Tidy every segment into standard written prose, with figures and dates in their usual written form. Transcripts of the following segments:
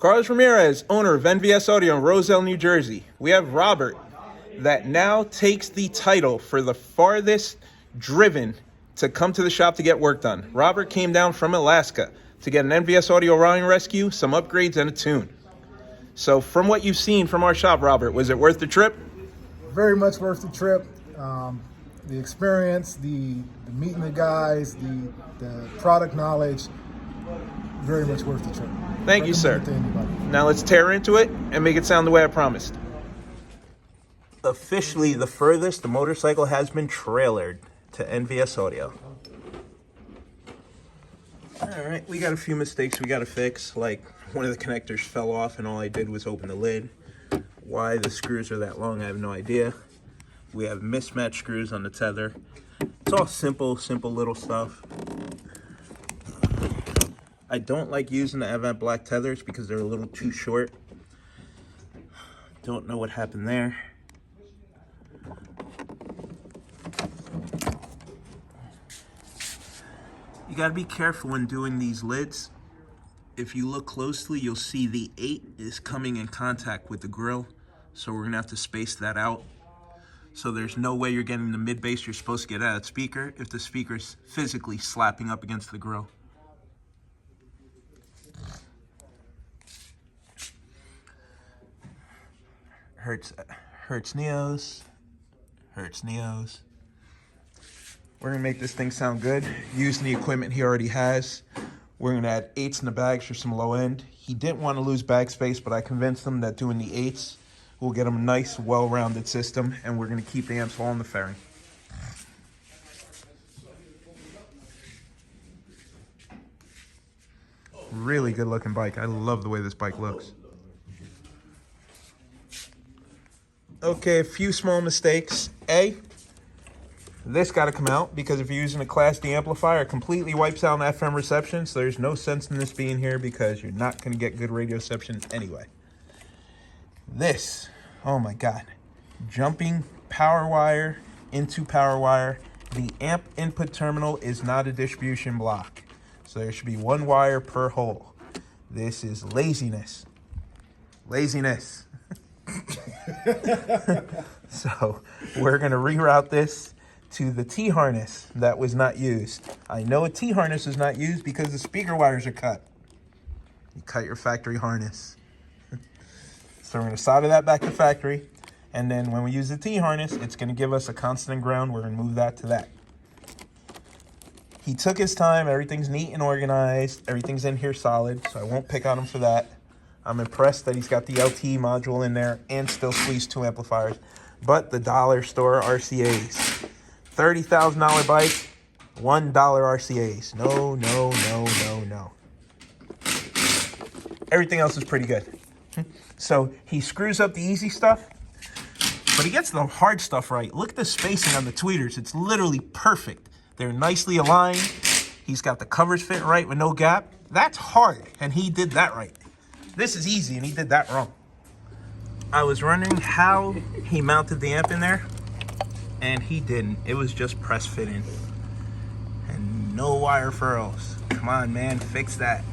Carlos Ramirez, owner of NVS Audio in Roselle, New Jersey. We have Robert that now takes the title for the farthest driven to come to the shop to get work done. Robert came down from Alaska to get an NVS Audio routing rescue, some upgrades, and a tune. So from what you've seen from our shop, Robert, was it worth the trip? Very much worth the trip. The experience, the meeting the guys, the product knowledge, very much worth the trip. Thank you, sir. Now let's tear into it and make it sound the way I promised. Officially, the furthest the motorcycle has been trailered to NVS Audio. All right, we got a few mistakes we got to fix. Like one of the connectors fell off and all I did was open the lid. Why the screws are that long, I have no idea. We have mismatched screws on the tether. It's all simple little stuff. I don't like using the Avant Black tethers because they're a little too short. Don't know what happened there. You gotta be careful when doing these lids. If you look closely, you'll see the 8 is coming in contact with the grill. So we're gonna have to space that out. So there's no way you're getting the mid bass you're supposed to get out of that speaker if the speaker's physically slapping up against the grill. Hertz Neos. We're gonna make this thing sound good using the equipment he already has. We're gonna add 8s in the bags for some low end. He didn't want to lose bag space, but I convinced him that doing the 8s will get him a nice, well-rounded system, and we're gonna keep the amps all in the fairing. Really good looking bike. I love the way this bike looks. Okay, a few small mistakes. This got to come out because if you're using a Class D amplifier, it completely wipes out an FM reception, so there's no sense in this being here because you're not going to get good radio reception anyway. This, oh my God, jumping power wire into power wire. The amp input terminal is not a distribution block, so there should be 1 wire per hole. This is laziness. So we're going to reroute this to the T-harness that was not used. I know a T-harness is not used because the speaker wires are cut. You cut your factory harness. So we're going to solder that back to factory. And then when we use the T-harness, it's going to give us a constant ground. We're going to move that to that. He took his time. Everything's neat and organized. Everything's in here solid, so I won't pick on him for that. I'm impressed that he's got the LTE module in there and still squeezed 2 amplifiers. But the dollar store RCAs. $30,000 bike, $1 RCAs. No. Everything else is pretty good. So he screws up the easy stuff, but he gets the hard stuff right. Look at the spacing on the tweeters. It's literally perfect. They're nicely aligned. He's got the covers fit right with no gap. That's hard, and he did that right. This is easy, and he did that wrong. I was wondering how he mounted the amp in there, and he didn't. It was just press fitting. And no wire furls. Come on, man, fix that.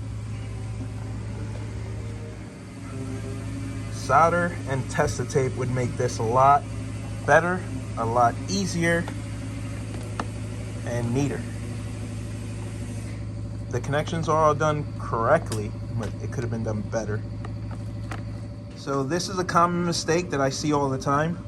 Solder and tester tape would make this a lot better, a lot easier, and neater. The connections are all done correctly, but it could have been done better. So this is a common mistake that I see all the time.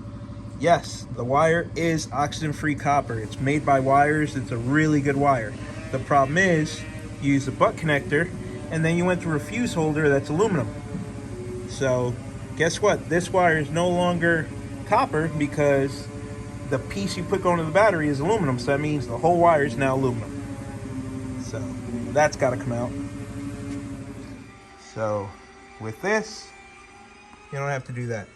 Yes, the wire is oxygen-free copper. It's made by Wires. It's a really good wire. The problem is you use a butt connector and then you went through a fuse holder that's aluminum. So guess what? This wire is no longer copper because the piece you put going to the battery is aluminum. So that means the whole wire is now aluminum. So that's got to come out. So with this, you don't have to do that.